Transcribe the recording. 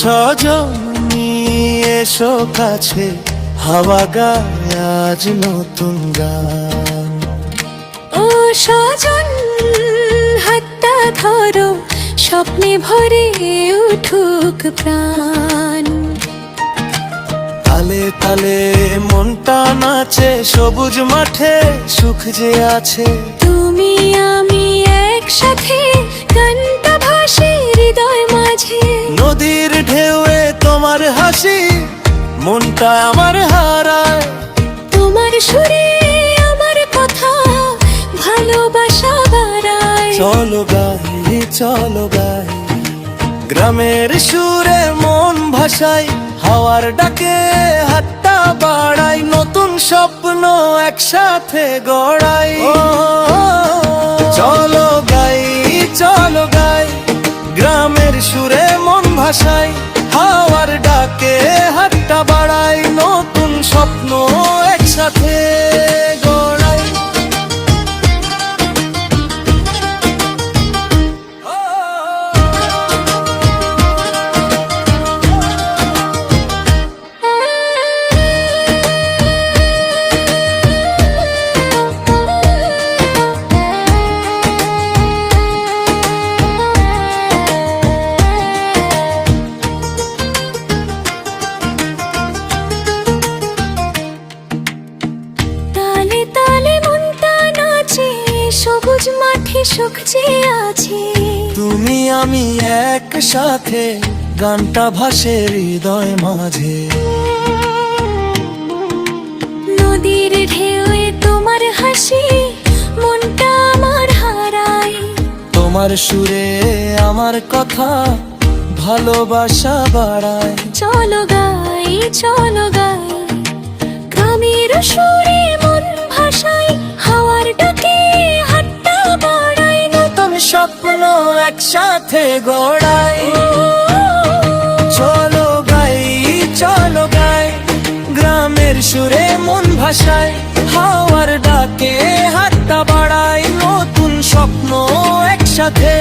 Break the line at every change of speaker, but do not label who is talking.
সজনী এসো কাছে, হাওয়া গায় আজ নতুন গান।
ও সজন হাতটা ধরো, স্বপ্নে ভরে উঠুক প্রাণ।
তালে তালে মনটা নাচে, সবুজ মাঠে সুখ যে আছে।
তুমি আমি একসাথে, গানটা ভাসে হৃদয় মাঝে।
নদীর ঢেউয়ে তোমার হাসি, মনটা আমার হারায়।
তোমার সুরে আমার কথা, ভালোবাসা বাড়ায়।
চলো গাই চলো গাই, গ্রামের সুরে মন ভাসাই। হাওয়ার ডাকে হাতটা বাড়াই, নতুন স্বপ্ন একসাথে গড়াই। চলো গাই চলো গাই, গ্রামের সুরে মন ভাসাই। হাওয়ার ডাকে হাতটা বাড়াই, নতুন স্বপ্ন একসাথে গড়াই।
সবুজ মাঠে সুখ যে আছে।
তুমি আমি একসাথে, গানটা ভাসে হৃদয় মাঝে।
নদীর ঢেউয়ে তোমার হাসি, মনটা আমার হারায়।
তোমার সুরে আমার কথা, ভালোবাসা বাড়ায়।
চলো গাই চলো গাই, গ্রামের সুরে মন ভাসাই। হাওয়ার ডাকে হাতটা বাড়াই,
নতুন স্বপ্ন একসাথে গড়াই। চলো গাই, গ্রামের সুরে মন ভাসায়। হাওয়ার ডাকে হাতটা বাড়াই, নতুন স্বপ্ন একসাথে